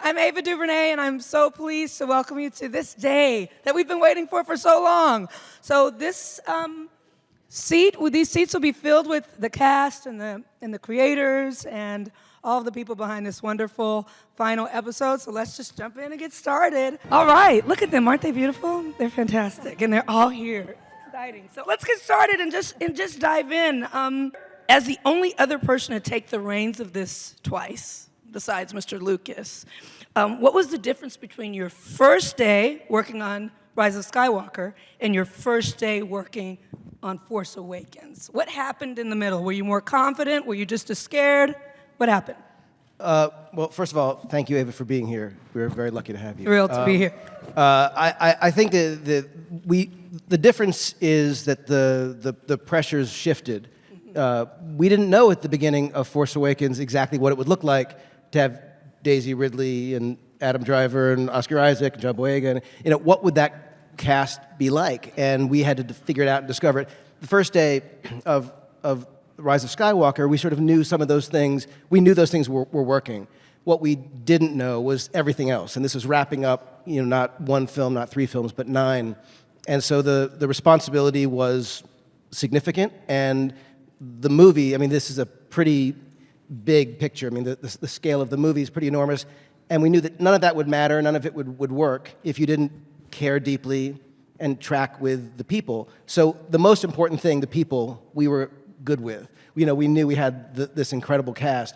I'm Ava DuVernay, and I'm so pleased to welcome you to this day that we've been waiting for so long. So this these seats will be filled with the cast and the creators and all of the people behind this wonderful final episode. So let's just jump in and get started. All right, look at them. Aren't they beautiful? They're fantastic, and they're all here. Exciting. So let's get started and just dive in. As the only other person to take the reins of this twice, besides Mr. Lucas, what was the difference between your first day working on Rise of Skywalker and your first day working on Force Awakens? What happened in the middle? Were you more confident? Were you just as scared? What happened? Well, first of all, thank you, Ava, for being here. We're very lucky to have you. Thrilled to be here. I think the difference is that the pressures shifted. We didn't know at the beginning of Force Awakens exactly what it would look like to have Daisy Ridley and Adam Driver and Oscar Isaac and John Boyega. And, what would that cast be like? And we had to figure it out and discover it. The first day of Rise of Skywalker, we sort of knew some of those things. We knew those things were working. What we didn't know was everything else. And this was wrapping up, not one film, not 3 films, but 9. And so the responsibility was significant. And the movie, this is a pretty big picture. The scale of the movie is pretty enormous. And we knew that none of that would matter, none of it would work if you didn't care deeply and track with the people. So the most important thing, the people, we were good with. We knew we had this incredible cast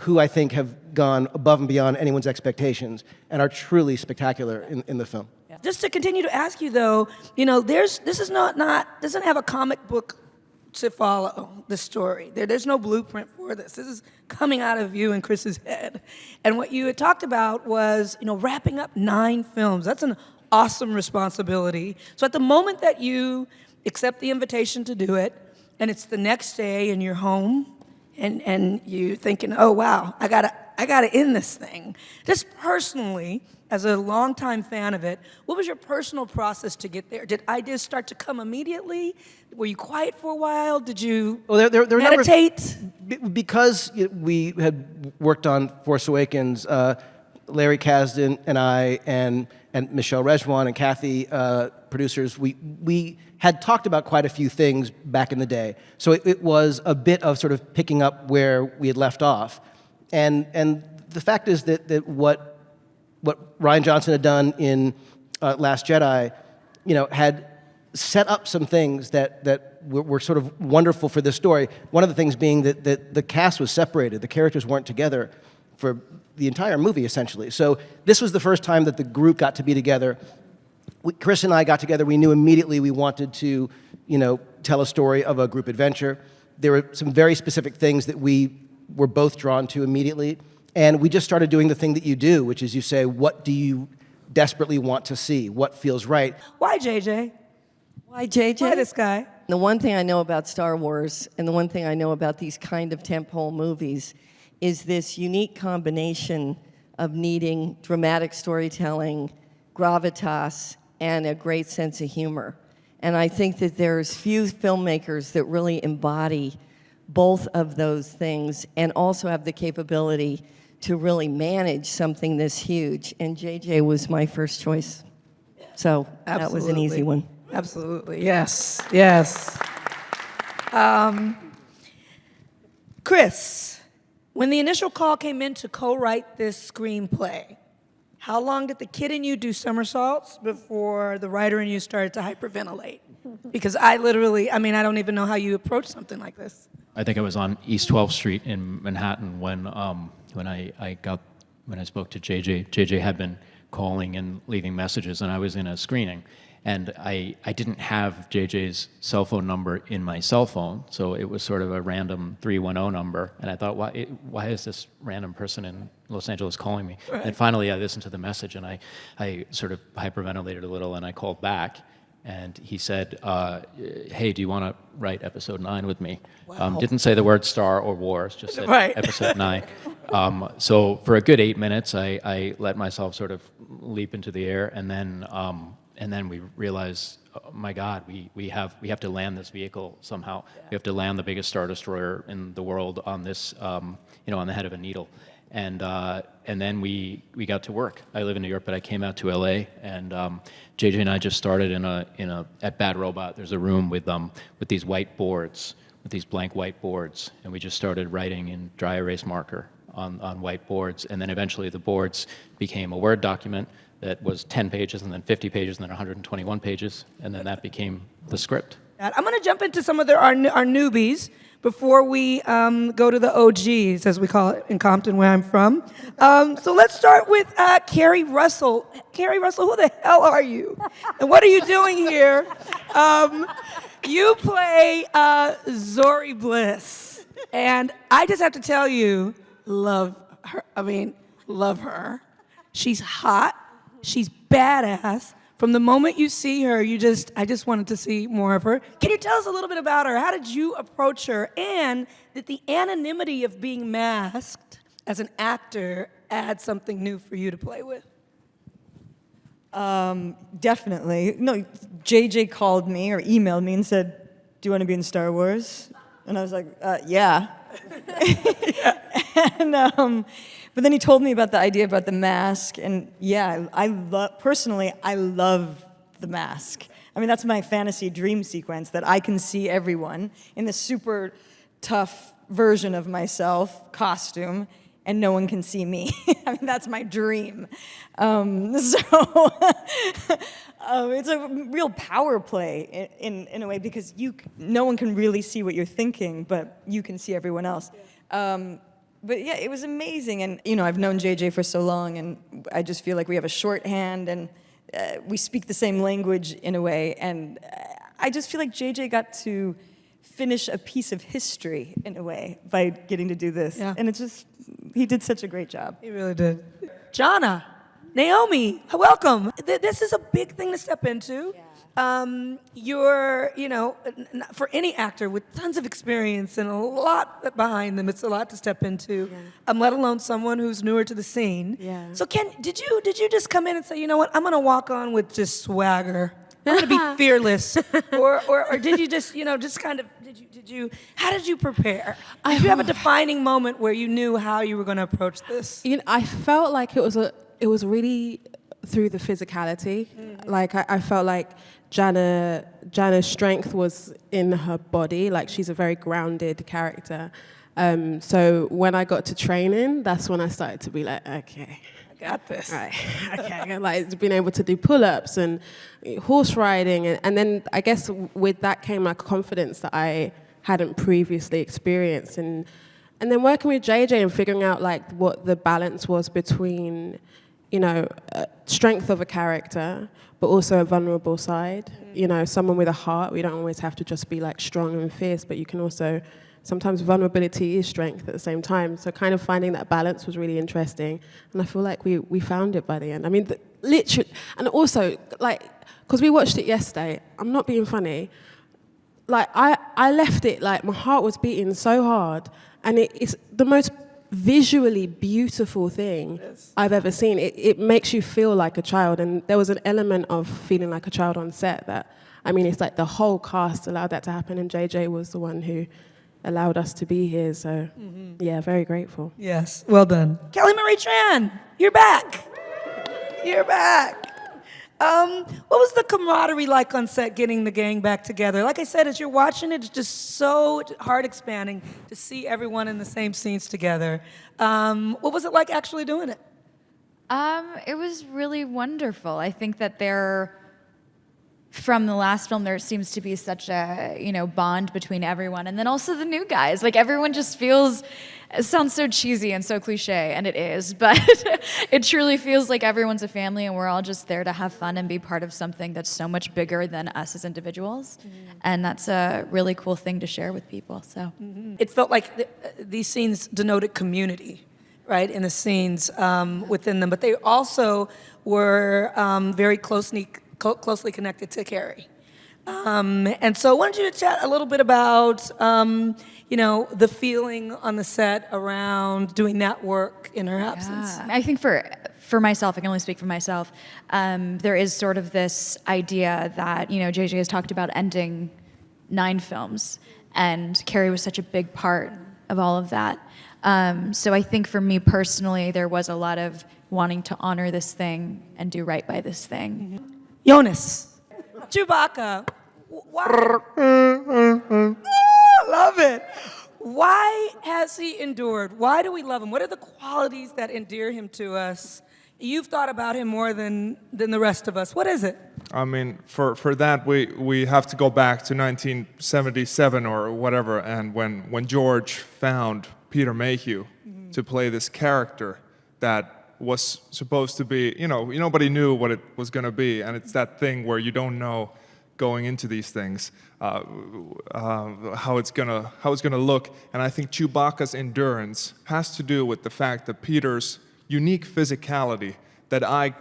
who I think have gone above and beyond anyone's expectations and are truly spectacular in the film. Just to continue to ask you, though, this is doesn't have a comic book to follow the story. There's no blueprint for this. This is coming out of you and Chris's head. And what you had talked about was, wrapping up 9 films. That's an awesome responsibility. So at the moment that you accept the invitation to do it, and it's the next day and you're home, and you're thinking, oh wow, I gotta end this thing. Just personally, as a longtime fan of it, what was your personal process to get there? Did ideas start to come immediately? Were you quiet for a while? Did you meditate? Because we had worked on Force Awakens, Larry Kasdan and I and Michelle Rejwan and Kathy, producers, we had talked about quite a few things back in the day. So it was a bit of sort of picking up where we had left off. And the fact is that what Rian Johnson had done in Last Jedi, had set up some things that were sort of wonderful for this story. One of the things being that the cast was separated. The characters weren't together for the entire movie, essentially. So this was the first time that the group got to be together. Chris and I got together. We knew immediately we wanted to, tell a story of a group adventure. There were some very specific things that we were both drawn to immediately. And we just started doing the thing that you do, which is you say, what do you desperately want to see? What feels right? Why JJ? Why JJ? Why this guy? The one thing I know about Star Wars, and the one thing I know about these kind of tentpole movies, is this unique combination of needing dramatic storytelling, gravitas, and a great sense of humor. And I think that there's few filmmakers that really embody both of those things and also have the capability to really manage something this huge. And JJ was my first choice. So that was an easy one. Absolutely, yes, yes. Chris, when the initial call came in to co-write this screenplay, how long did the kid in you do somersaults before the writer in you started to hyperventilate? Because I don't even know how you approach something like this. I think I was on East 12th Street in Manhattan when I spoke to JJ. JJ had been calling and leaving messages, and I was in a screening. And I didn't have JJ's cell phone number in my cell phone, so it was sort of a random 310 number. And I thought, why is this random person in Los Angeles calling me? Right. And finally, I listened to the message, and I sort of hyperventilated a little, and I called back. And he said, hey, do you want to write episode 9 with me? Wow. Didn't say the word star or wars, just said right. episode 9. So for a good 8 minutes, I let myself sort of leap into the air, and then we realized, oh my God, we have to land this vehicle somehow. Yeah. We have to land the biggest Star Destroyer in the world on this, on the head of a needle. and then we got to work. I live in New York, but I came out to LA, and JJ and I just started at Bad Robot. There's a room with these white boards, with these blank white boards, and we just started writing in dry erase marker on white boards, and then eventually the boards became a Word document that was 10 pages, and then 50 pages, and then 121 pages, and then that became the script. I'm going to jump into some of our newbies before we go to the OGs, as we call it in Compton, where I'm from. So let's start with Carrie Russell. Carrie Russell, who the hell are you? And what are you doing here? You play Zori Bliss. And I just have to tell you, love her. I mean, love her. She's hot. She's badass. From the moment you see her, I just wanted to see more of her. Can you tell us a little bit about her? How did you approach her? And did the anonymity of being masked as an actor add something new for you to play with? Definitely. No, JJ called me or emailed me and said, "Do you want to be in Star Wars?" And I was like, yeah. And, but then he told me about the idea about the mask, and yeah, personally, I love the mask. I mean, that's my fantasy dream sequence, that I can see everyone in this super tough version of myself, costume, and no one can see me. I mean, that's my dream. It's a real power play in a way, because no one can really see what you're thinking, but you can see everyone else. But yeah, it was amazing, and I've known JJ for so long, and I just feel like we have a shorthand, and we speak the same language in a way, and I just feel like JJ got to finish a piece of history in a way by getting to do this, and he did such a great job. He really did. Jonna, Naomi, welcome. This is a big thing to step into. You're, for any actor with tons of experience and a lot behind them, it's a lot to step into. Let alone someone who's newer to the scene. Yeah. So, did you just come in and say, you know what, I'm gonna walk on with just swagger. I'm gonna be fearless, or did you just, just kind of, how did you prepare? Did you have a defining moment where you knew how you were gonna approach this? I felt like it was really through the physicality. Like I felt like Jana's strength was in her body. Like, she's a very grounded character. So when I got to training, that's when I started to be like, okay, I got this. right, okay. Like, being able to do pull-ups and horse riding, and then I guess with that came like confidence that I hadn't previously experienced, and then working with JJ and figuring out like what the balance was between, strength of a character, but also a vulnerable side. Someone with a heart. We don't always have to just be like strong and fierce, but you can also, sometimes vulnerability is strength at the same time. So kind of finding that balance was really interesting. And I feel like we found it by the end. I mean, literally, and also, like, because we watched it yesterday, I'm not being funny, like, I left it, like, my heart was beating so hard, and it's the most visually beautiful thing I've ever seen. It makes you feel like a child, and there was an element of feeling like a child on set that, I mean, it's like the whole cast allowed that to happen, and JJ was the one who allowed us to be here, so yeah, very grateful. Yes, well done. Kelly Marie Tran, you're back. You're back. What was the camaraderie like on set, getting the gang back together? Like I said, as you're watching it, it's just so heart expanding to see everyone in the same scenes together. What was it like actually doing it? It was really wonderful. I think that from the last film, there seems to be such a, bond between everyone. And then also the new guys. Like, everyone just feels, it sounds so cheesy and so cliche, and it is, but it truly feels like everyone's a family, and we're all just there to have fun and be part of something that's so much bigger than us as individuals. And that's a really cool thing to share with people, so. It felt like these scenes denoted community, right, in the scenes within them, but they also were very closely connected to Carrie. And so I wanted you to chat a little bit about, the feeling on the set around doing that work in her absence. I think for myself, I can only speak for myself, there is sort of this idea that, JJ has talked about ending 9 films, and Carrie was such a big part of all of that. So I think for me personally, there was a lot of wanting to honor this thing and do right by this thing. Jonas, Chewbacca. Why? Love it. Why has he endured? Why do we love him? What are the qualities that endear him to us? You've thought about him more than the rest of us. What is it? I mean, for that, we have to go back to 1977 or whatever, and when George found Peter Mayhew to play this character that was supposed to be, nobody knew what it was going to be, and it's that thing where you don't know going into these things how it's gonna look, and I think Chewbacca's endurance has to do with the fact that Peter's unique physicality that I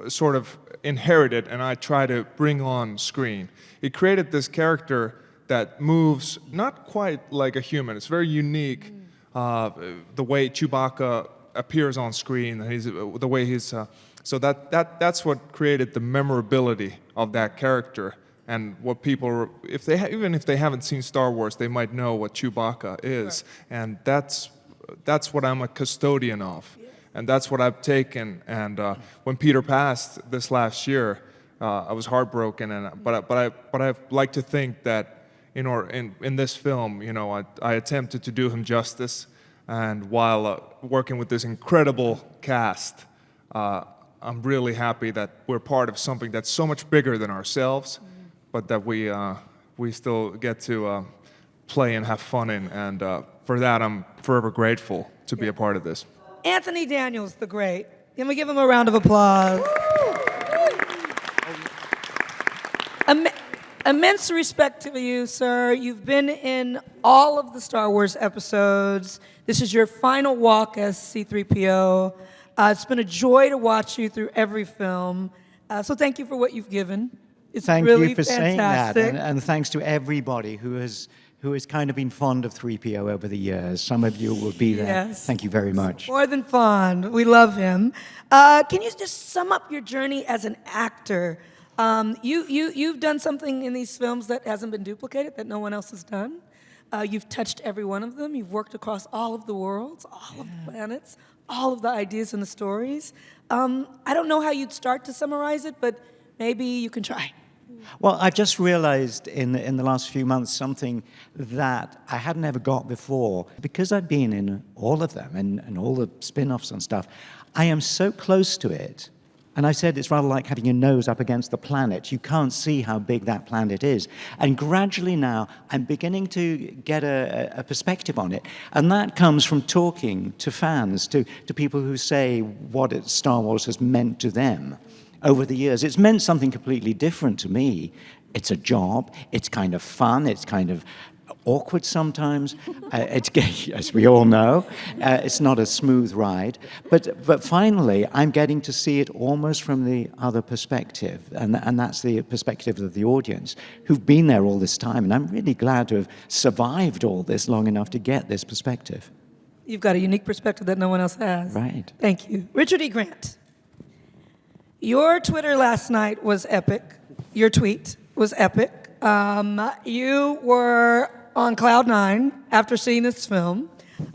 sort of inherited and I try to bring on screen. It created this character that moves not quite like a human. It's very unique, the way Chewbacca appears on screen, and the way he's. So that's what created the memorability of that character, and what people, even if they haven't seen Star Wars, they might know what Chewbacca is, and that's what I'm a custodian of. And that's what I've taken. And when Peter passed this last year, I was heartbroken. But I like to think that in this film, I attempted to do him justice. And while working with this incredible cast, I'm really happy that we're part of something that's so much bigger than ourselves, but that we still get to play and have fun in. And for that, I'm forever grateful to be a part of this. Anthony Daniels, the great. Can we give him a round of applause? Immense respect to you, sir. You've been in all of the Star Wars episodes. This is your final walk as C-3PO. It's been a joy to watch you through every film. So thank you for what you've given. It's Thank really you for fantastic. saying that, and thanks to everybody who has kind of been fond of 3PO over the years. Some of you will be there. Yes. Thank you very much. More than fond. We love him. Can you just sum up your journey as an actor? You've done something in these films that hasn't been duplicated, that no one else has done. You've touched every one of them. You've worked across all of the worlds, all of the planets, all of the ideas and the stories. I don't know how you'd start to summarize it, but maybe you can try. Well, I've just realized in the last few months something that I hadn't ever got before. Because I've been in all of them and all the spin-offs and stuff, I am so close to it. And I said it's rather like having your nose up against the planet. You can't see how big that planet is. And gradually now, I'm beginning to get a perspective on it. And that comes from talking to fans, to people who say what Star Wars has meant to them over the years. It's meant something completely different to me. It's a job. It's kind of fun. It's kind of awkward sometimes. It's, as we all know, it's not a smooth ride. But finally, I'm getting to see it almost from the other perspective, and that's the perspective of the audience who've been there all this time. And I'm really glad to have survived all this long enough to get this perspective. You've got a unique perspective that no one else has. Right. Thank you. Richard E. Grant. Your Twitter last night was epic. Your tweet was epic. You were on cloud nine after seeing this film.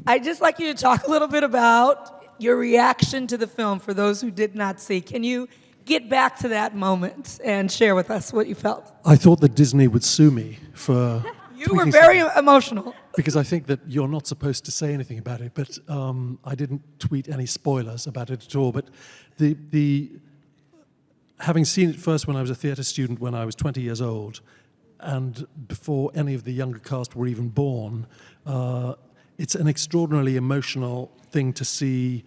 I'd just like you to talk a little bit about your reaction to the film for those who did not see. Can you get back to that moment and share with us what you felt? I thought that Disney would sue me for You were very emotional. because I think that you're not supposed to say anything about it, but I didn't tweet any spoilers about it at all. But having seen it first when I was a theatre student when I was 20 years old, and before any of the younger cast were even born, it's an extraordinarily emotional thing to see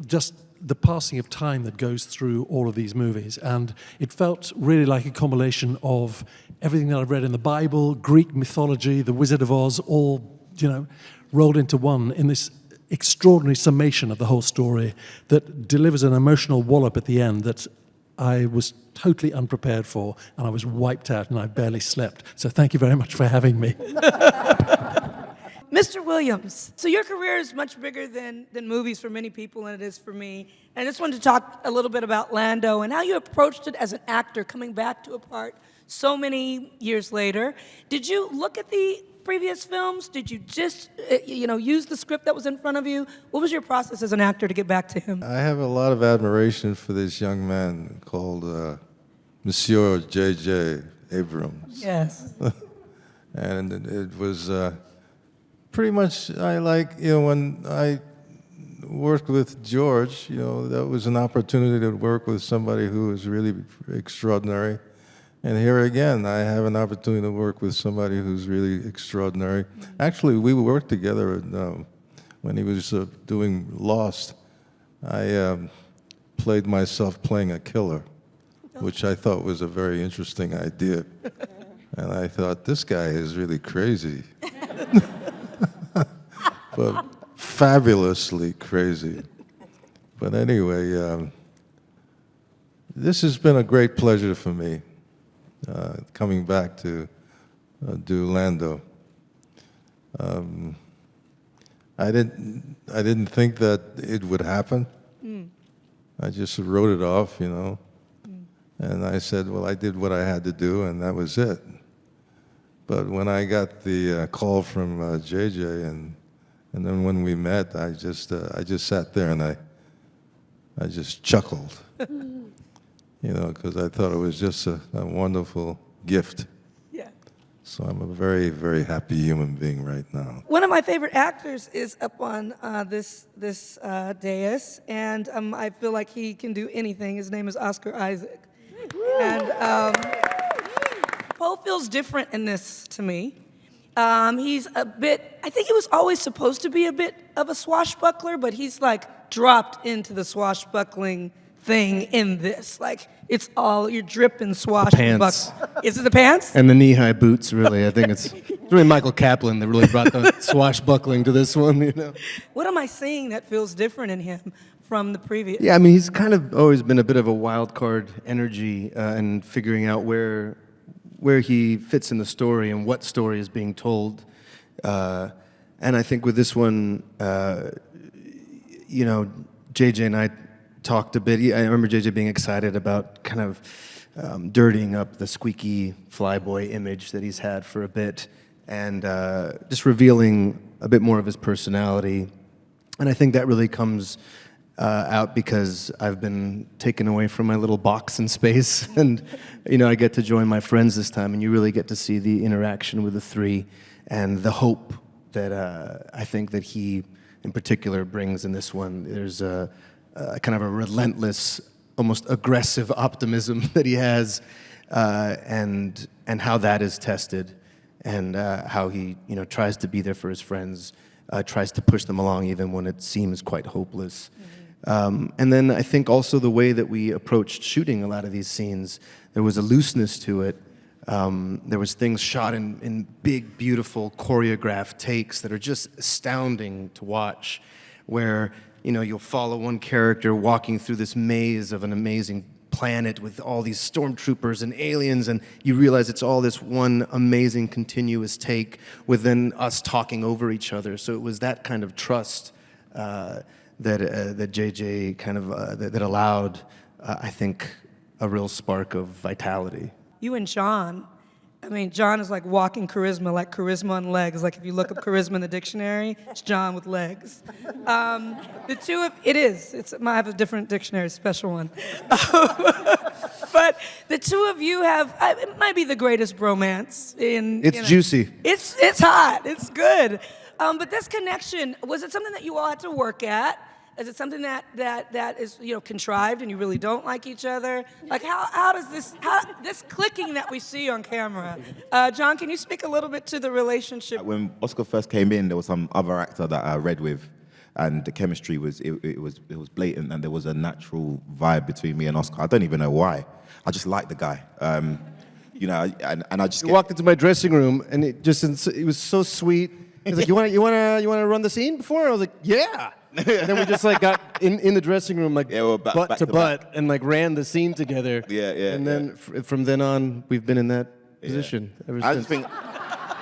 just the passing of time that goes through all of these movies. And it felt really like a combination of everything that I've read in the Bible, Greek mythology, The Wizard of Oz, all, rolled into one in this extraordinary summation of the whole story that delivers an emotional wallop at the end that I was totally unprepared for, and I was wiped out, and I barely slept. So thank you very much for having me. Mr. Williams, so your career is much bigger than movies for many people, and it is for me. And I just wanted to talk a little bit about Lando and how you approached it as an actor, coming back to a part so many years later. Did you look at the previous films? Did you just, use the script that was in front of you? What was your process as an actor to get back to him? I have a lot of admiration for this young man called Monsieur J.J. Abrams. Yes. And it was pretty much, when I worked with George, that was an opportunity to work with somebody who was really extraordinary. And here again, I have an opportunity to work with somebody who's really extraordinary. Actually, we worked together when he was doing Lost. I played myself playing a killer, which I thought was a very interesting idea. And I thought, this guy is really crazy. But fabulously crazy. But anyway, this has been a great pleasure for me, coming back to do Lando. I didn't think that it would happen. I just wrote it off, and I said, well, I did what I had to do, and that was it. But when I got the call from JJ, and then when we met, I just sat there and I just chuckled, because I thought it was just a wonderful gift. Yeah. So I'm a very, very happy human being right now. One of my favorite actors is up on this dais, and I feel like he can do anything. His name is Oscar Isaac. And Poe feels different in this to me. He's a bit, I think he was always supposed to be a bit of a swashbuckler, but he's like dropped into the swashbuckling thing in this. Like, it's all, you're dripping swashbuckling. Pants. Is it the pants? And the knee-high boots, really. I think it's really Michael Kaplan that really brought the swashbuckling to this one, What am I seeing that feels different in him from the previous? Yeah, I mean, he's kind of always been a bit of a wild card energy and figuring out where he fits in the story and what story is being told. And I think with this one, JJ and I talked a bit. I remember JJ being excited about kind of dirtying up the squeaky flyboy image that he's had for a bit and just revealing a bit more of his personality. And I think that really comes out because I've been taken away from my little box in space, and I get to join my friends this time, and you really get to see the interaction with the three and the hope that I think that he, in particular, brings in this one. There's a kind of a relentless, almost aggressive optimism that he has, and how that is tested, and how he tries to be there for his friends, tries to push them along even when it seems quite hopeless. And then I think also the way that we approached shooting a lot of these scenes, there was a looseness to it. There was things shot in big, beautiful, choreographed takes that are just astounding to watch, where you'll follow one character walking through this maze of an amazing planet with all these stormtroopers and aliens, and you realize it's all this one amazing continuous take with then us talking over each other. So it was that kind of trust that JJ kind of that allowed, I think, a real spark of vitality. You and John, I mean, John is like walking charisma, like charisma on legs. Like if you look up charisma in the dictionary, it's John with legs. The two of, I have a different dictionary, special one. But the two of you have, it might be the greatest bromance in. It's juicy. It's hot, it's good. But this connection, was it something that you all had to work at? Is it something that is contrived and you really don't like each other? Like how does this clicking that we see on camera? John, can you speak a little bit to the relationship? When Oscar first came in, there was some other actor that I read with, and the chemistry was blatant, and there was a natural vibe between me and Oscar. I don't even know why. I just liked the guy. And I just walked into my dressing room, and it was so sweet. He's like, you want to run the scene before? I was like, yeah. And then we just got in the dressing room butt to butt and ran the scene together. Yeah. And then from then on, we've been in that position ever since. I just think,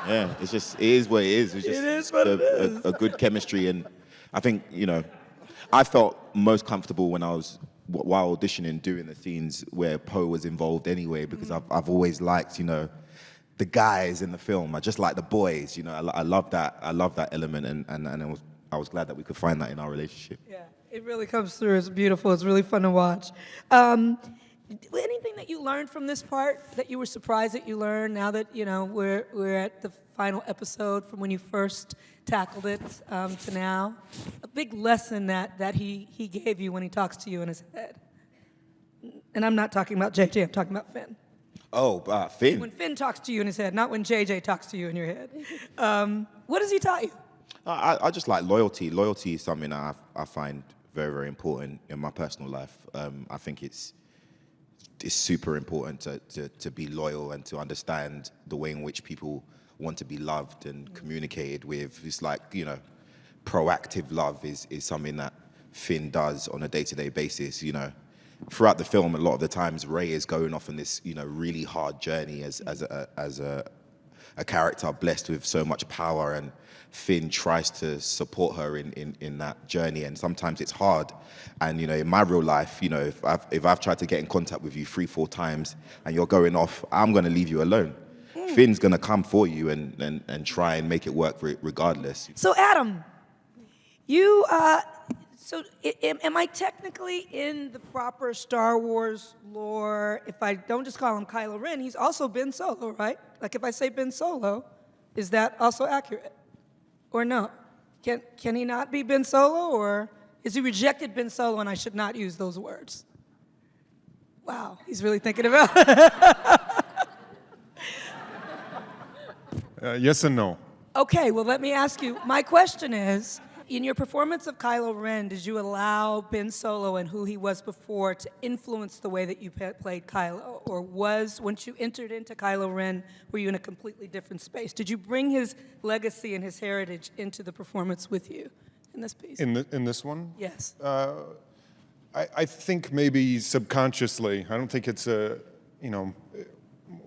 it is what it is. It's just a good chemistry, and I think I felt most comfortable when I was while auditioning doing the scenes where Poe was involved anyway, because I've always liked the guys in the film. I just like the boys. You know, I love that. I love that element, and I was glad that we could find that in our relationship. Yeah, it really comes through. It's beautiful. It's really fun to watch. Anything that you learned from this part that you were surprised that you learned now that, you know, we're at the final episode from when you first tackled it to now? A big lesson that he gave you when he talks to you in his head. And I'm not talking about JJ, I'm talking about Finn. Oh, Finn. When Finn talks to you in his head, not when JJ talks to you in your head. What has he taught you? I just like loyalty. Loyalty is something that I find very, very important in my personal life. I think it's super important to be loyal and to understand the way in which people want to be loved and communicated with. It's like, you know, proactive love is something that Finn does on a day-to-day basis, you know. Throughout the film, a lot of the times, Ray is going off on this, you know, really hard journey as a character blessed with so much power, and Finn tries to support her in that journey, and sometimes it's hard. And, you know, in my real life, you know, if I've tried to get in contact with you 3-4 times and you're going off, I'm going to leave you alone. Finn's going to come for you and try and make it work regardless. So Adam, you, am I technically in the proper Star Wars lore if I don't just call him Kylo Ren? He's also Ben Solo, right? Like if I say Ben Solo, is that also accurate? Or no? Can he not be Ben Solo, or is he rejected Ben Solo and I should not use those words? Wow, he's really thinking about it. Yes and no. Okay, well, let me ask you. My question is, in your performance of Kylo Ren, did you allow Ben Solo and who he was before to influence the way that you played Kylo? Or once you entered into Kylo Ren, were you in a completely different space? Did you bring his legacy and his heritage into the performance with you in this piece? In this one? Yes. I think maybe subconsciously. I don't think it's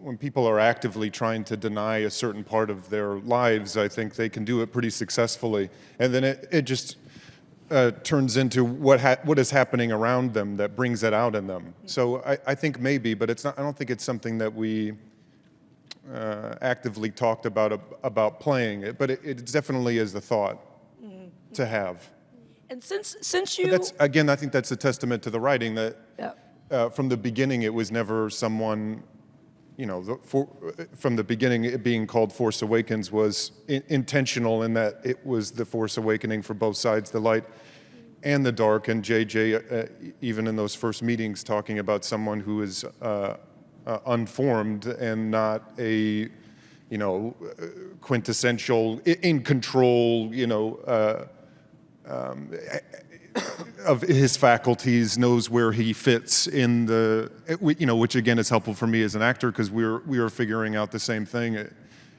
when people are actively trying to deny a certain part of their lives, I think they can do it pretty successfully. And then it just turns into what is happening around them that brings it out in them. So I think maybe, but it's not. I don't think it's something that we actively talked about playing it. But it definitely is the thought to have. And since you... But I think that's a testament to the writing that from the beginning it was never someone... You know, from the beginning, it being called Force Awakens was intentional in that it was the Force Awakening for both sides, the light and the dark. And JJ, even in those first meetings, talking about someone who is unformed and not a, you know, quintessential, in control, you know, of his faculties, knows where he fits in the, you know, which again is helpful for me as an actor because we were figuring out the same thing.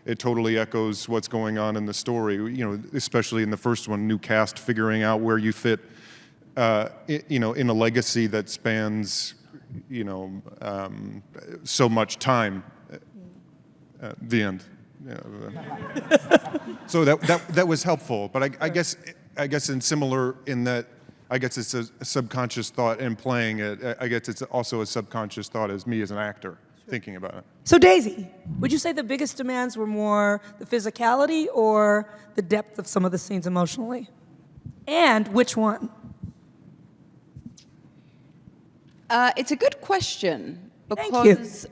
It totally echoes what's going on in the story, you know, especially in the first one, new cast figuring out where you fit, you know, in a legacy that spans, you know, so much time. The end. Yeah. So that was helpful, but I guess in similar in that. I guess it's a subconscious thought in playing it. I guess it's also a subconscious thought as me as an actor thinking about it. So Daisy, would you say the biggest demands were more the physicality or the depth of some of the scenes emotionally? And which one? It's a good question because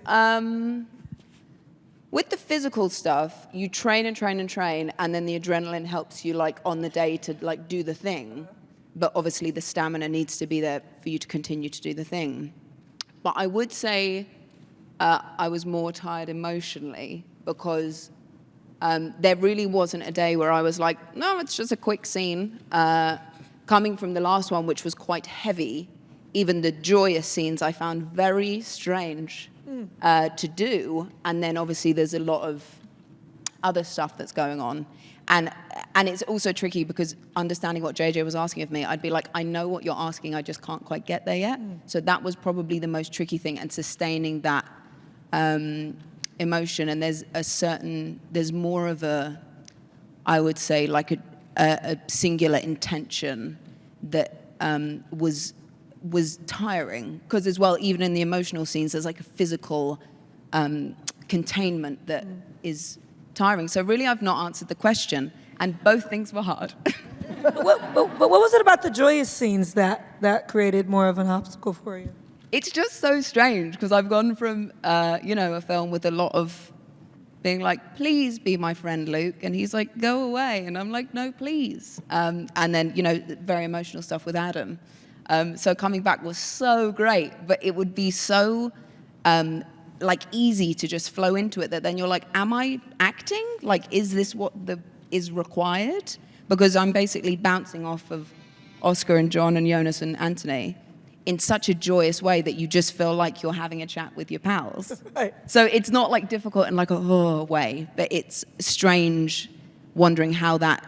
with the physical stuff, you train and train and train, and then the adrenaline helps you like on the day to like do the thing. But obviously the stamina needs to be there for you to continue to do the thing. But I would say I was more tired emotionally because there really wasn't a day where I was like, no, it's just a quick scene. Coming from the last one, which was quite heavy, even the joyous scenes I found very strange to do. And then obviously there's a lot of other stuff that's going on. And it's also tricky because understanding what JJ was asking of me, I'd be like, I know what you're asking, I just can't quite get there yet. So that was probably the most tricky thing, and sustaining that emotion. And there's more of a, I would say, like a singular intention that was was tiring, because as well, even in the emotional scenes, there's like a physical containment that is tiring. So really, I've not answered the question, and both things were hard. But what was it about the joyous scenes that created more of an obstacle for you? It's just so strange because I've gone from, a film with a lot of being like, please be my friend, Luke. And he's like, go away. And I'm like, no, please. And then, very emotional stuff with Adam. So coming back was so great, but it would be so, easy to just flow into it that then you're like, am I acting? Like, is this what is required? Because I'm basically bouncing off of Oscar and John and Jonas and Anthony in such a joyous way that you just feel like you're having a chat with your pals. Right. So it's not like difficult in like a way, but it's strange wondering how that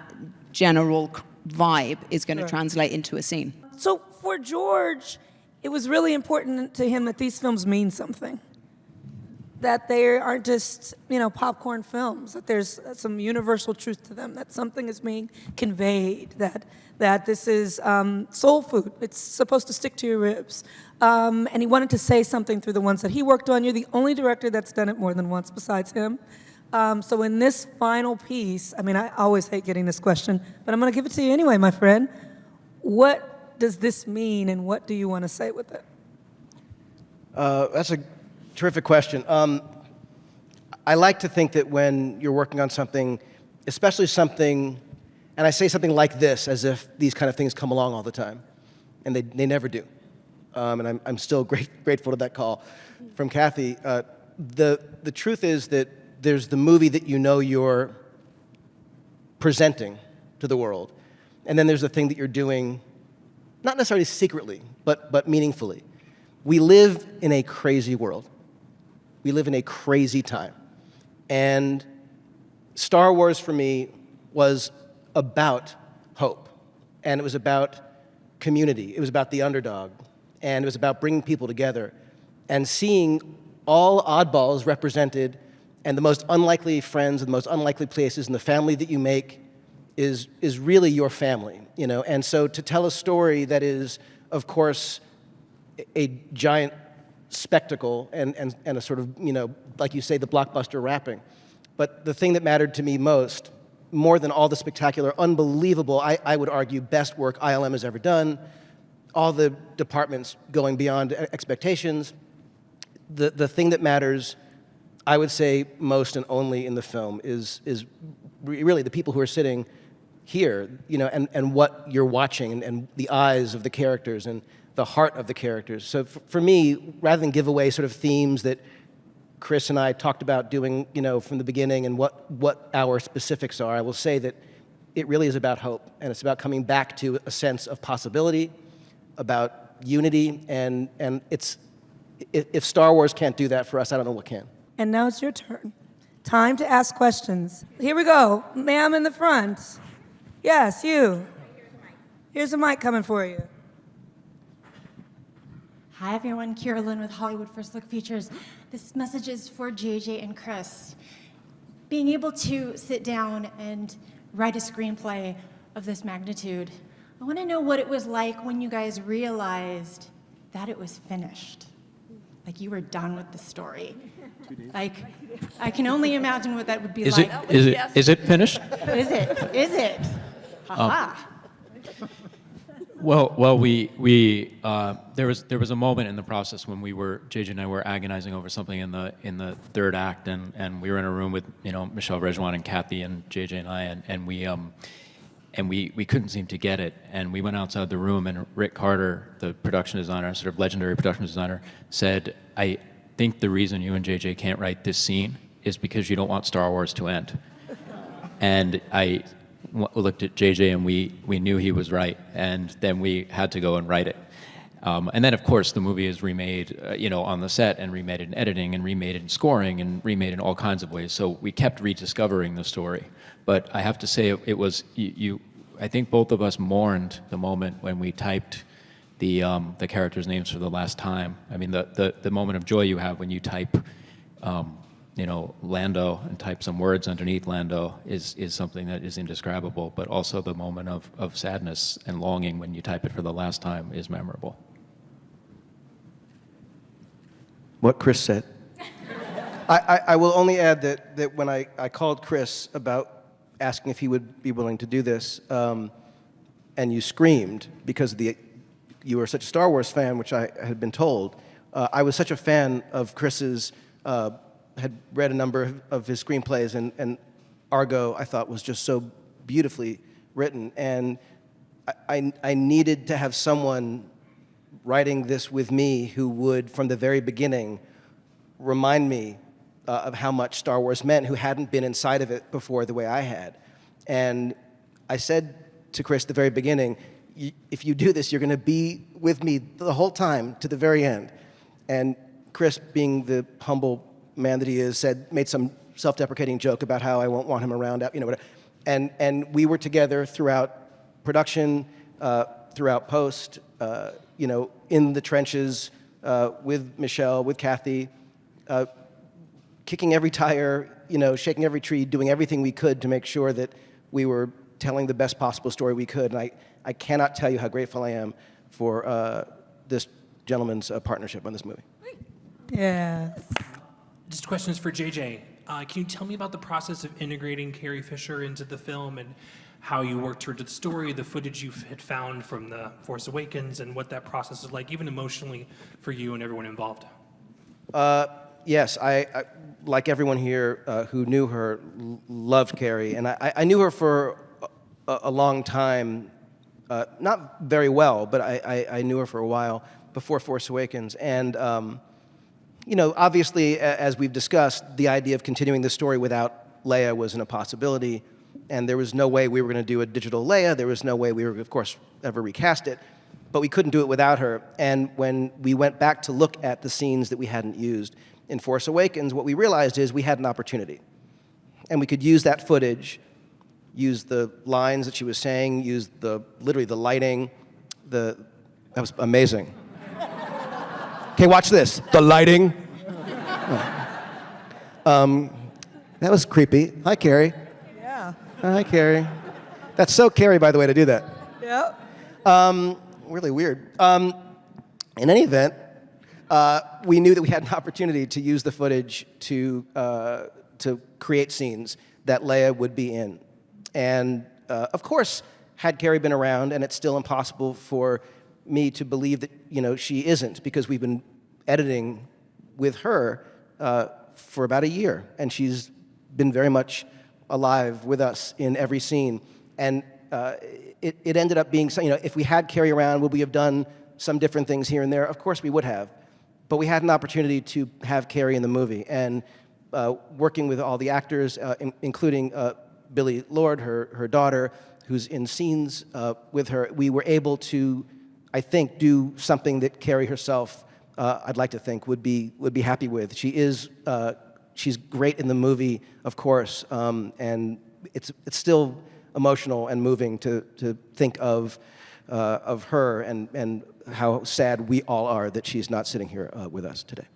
general vibe is going to translate into a scene. So for George, it was really important to him that these films mean something. That they aren't just, popcorn films, that there's some universal truth to them, that something is being conveyed, that this is soul food. It's supposed to stick to your ribs. And he wanted to say something through the ones that he worked on. You're the only director that's done it more than once besides him. So in this final piece, I always hate getting this question, but I'm going to give it to you anyway, my friend. What does this mean, and what do you want to say with it? That's a terrific question. I like to think that when you're working on something, especially something, and I say something like this as if these kind of things come along all the time, and they never do. And I'm still grateful to that call from Kathy. The truth is that there's the movie that you're presenting to the world, and then there's the thing that you're doing, not necessarily secretly, but meaningfully. We live in a crazy world. We live in a crazy time. And Star Wars for me was about hope. And it was about community. It was about the underdog. And it was about bringing people together and seeing all oddballs represented, and the most unlikely friends and the most unlikely places, and the family that you make is really your family, And so to tell a story that is, of course, a giant spectacle and a sort of, like you say, the blockbuster wrapping. But the thing that mattered to me most, more than all the spectacular, unbelievable, I would argue, best work ILM has ever done, all the departments going beyond expectations, the thing that matters, I would say, most and only in the film is really the people who are sitting here, and what you're watching, and the eyes of the characters, and the heart of the characters. So for me, rather than give away sort of themes that Chris and I talked about doing, from the beginning, and what our specifics are, I will say that it really is about hope, and it's about coming back to a sense of possibility, about unity, and if Star Wars can't do that for us, I don't know what can. And now it's your turn. Time to ask questions. Here we go. Ma'am in the front. Yes, you. Here's a mic coming for you. Hi everyone, Carolyn with Hollywood First Look Features. This message is for JJ and Chris. Being able to sit down and write a screenplay of this magnitude, I want to know what it was like when you guys realized that it was finished. Like you were done with the story. Like, I can only imagine what that would be like. Is it finished? Is it? Ha-ha. Well, there was a moment in the process when JJ and I were agonizing over something in the third act, and we were in a room with Michelle Rejwan and Kathy and JJ and I, and we couldn't seem to get it, and we went outside the room, and Rick Carter, the production designer, sort of legendary production designer, said, "I think the reason you and JJ can't write this scene is because you don't want Star Wars to end." And I looked at JJ, and we knew he was right, and then we had to go and write it. And then, of course, the movie is remade, on the set, and remade in editing, and remade in scoring, and remade in all kinds of ways. So we kept rediscovering the story. But I have to say, it was I think both of us mourned the moment when we typed the characters' names for the last time. I mean, the moment of joy you have when you type, Lando, and type some words underneath Lando is something that is indescribable. But also the moment of sadness and longing when you type it for the last time is memorable. What Chris said. I will only add that when I called Chris about asking if he would be willing to do this, and you screamed because you were such a Star Wars fan, which I had been told. I was such a fan of Chris's, had read a number of his screenplays, and Argo I thought was just so beautifully written, and I needed to have someone writing this with me who would, from the very beginning, remind me of how much Star Wars meant, who hadn't been inside of it before the way I had. And I said to Chris at the very beginning, if you do this, you're going to be with me the whole time to the very end. And Chris, being the humble man that he is, made some self-deprecating joke about how I won't want him around, whatever. And we were together throughout production, throughout post, in the trenches with Michelle, with Kathy, kicking every tire, shaking every tree, doing everything we could to make sure that we were telling the best possible story we could. And I cannot tell you how grateful I am for this gentleman's partnership on this movie. Yeah. Just questions for JJ. Can you tell me about the process of integrating Carrie Fisher into the film and how you worked her to the story, the footage you had found from The Force Awakens, and what that process was like, even emotionally, for you and everyone involved? Yes, I like everyone here who knew her, loved Carrie. And I knew her for a long time, not very well, but I knew her for a while before Force Awakens. And, obviously, as we've discussed, the idea of continuing the story without Leia wasn't a possibility. And there was no way we were going to do a digital Leia. There was no way we were, of course, ever recast it. But we couldn't do it without her. And when we went back to look at the scenes that we hadn't used in Force Awakens, what we realized is we had an opportunity. And we could use that footage, use the lines that she was saying, use literally the lighting. That was amazing. Okay, watch this. The lighting. That was creepy. Hi, Carrie. Yeah. Hi, Carrie. That's so Carrie, by the way, to do that. Yep. Really weird. In any event, we knew that we had an opportunity to use the footage to create scenes that Leia would be in. And of course, had Carrie been around, and it's still impossible for me to believe that she isn't, because we've been editing with her for about a year, and she's been very much alive with us in every scene. And it ended up being, if we had Carrie around, would we have done some different things here and there? Of course we would have. But we had an opportunity to have Carrie in the movie. And working with all the actors, including Billie, Lourd, her daughter, who's in scenes with her, we were able to, I think, do something that Carrie herself, I'd like to think, would be happy with. She's great in the movie, of course, and it's still emotional and moving to think of her and how sad we all are that she's not sitting here with us today.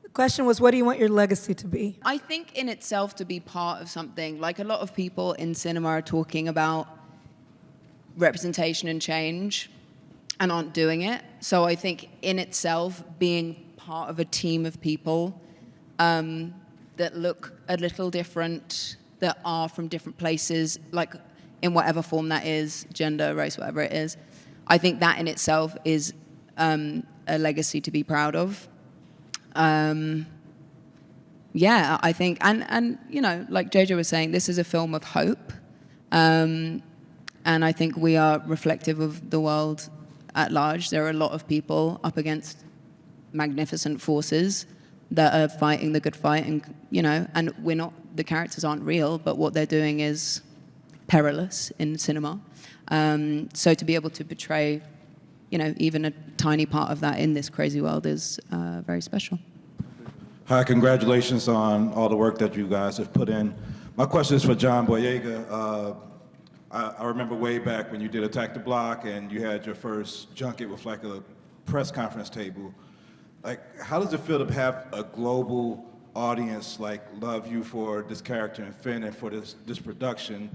The question was, what do you want your legacy to be? I think in itself to be part of something, like a lot of people in cinema are talking about representation and change and aren't doing it. So I think in itself being part of a team of people that look a little different, that are from different places, like in whatever form that is, gender, race, whatever it is, I think that in itself is a legacy to be proud of. Yeah, I think, and like JJ was saying, this is a film of hope. And I think we are reflective of the world at large. There are a lot of people up against magnificent forces that are fighting the good fight, and and the characters aren't real, but what they're doing is perilous in cinema. So to be able to portray, even a tiny part of that in this crazy world is very special. Hi, congratulations on all the work that you guys have put in. My question is for John Boyega. I remember way back when you did Attack the Block and you had your first junket with like a press conference table. Like, how does it feel to have a global audience love you for this character and Finn and for this production,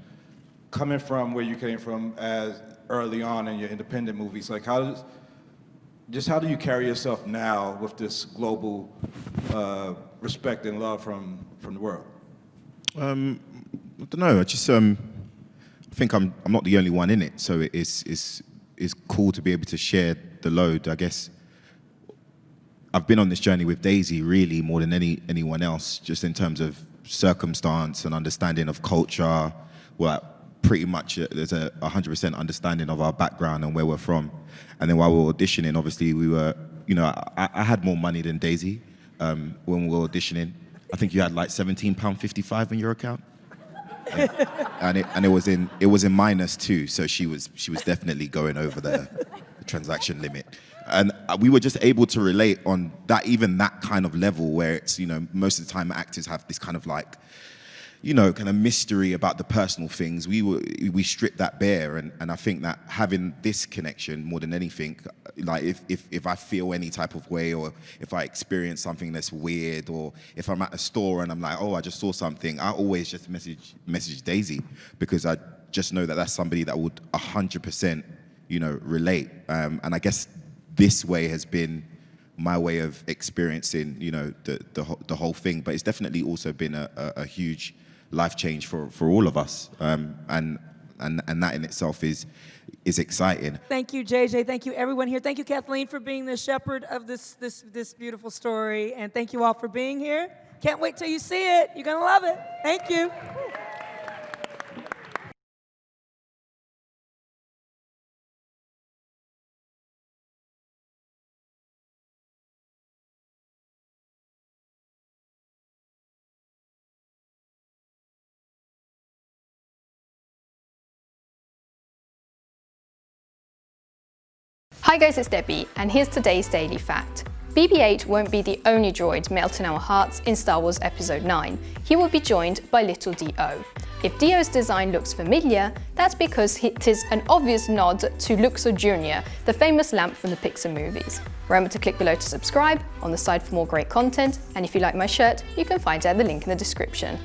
coming from where you came from as early on in your independent movies? Like, how do you carry yourself now with this global respect and love from the world? I don't know. I just I think I'm not the only one in it, so it's cool to be able to share the load. I guess I've been on this journey with Daisy really more than anyone else, just in terms of circumstance and understanding of culture. Well, pretty much there's a 100% understanding of our background and where we're from. And then while we were auditioning, obviously we were, you know, I had more money than Daisy when we were auditioning. I think you had like £17.55 in your account. And it was in minus too, so she was definitely going over the transaction limit. And we were just able to relate on that, even that kind of level where it's, you know, most of the time actors have this kind of like, you know, kind of mystery about the personal things. We stripped that bare, and I think that having this connection more than anything, like if I feel any type of way, or if I experience something that's weird, or if I'm at a store and I'm like, oh, I just saw something, I always just message Daisy, because I just know that that's somebody that would 100%, you know, relate. And I guess this way has been my way of experiencing, you know, the whole thing. But it's definitely also been a huge life change for all of us, and that in itself is exciting. Thank you, JJ. Thank you, everyone here. Thank you, Kathleen, for being the shepherd of this beautiful story, and thank you all for being here. Can't wait till you see it. You're gonna love it. Thank you. Hi guys, it's Debbie, and here's today's Daily Fact. BB-8 won't be the only droid melt in our hearts in Star Wars Episode 9. He will be joined by little D-O. If D-O's design looks familiar, that's because it is an obvious nod to Luxor Jr., the famous lamp from the Pixar movies. Remember to click below to subscribe, on the side for more great content, and if you like my shirt, you can find it at the link in the description.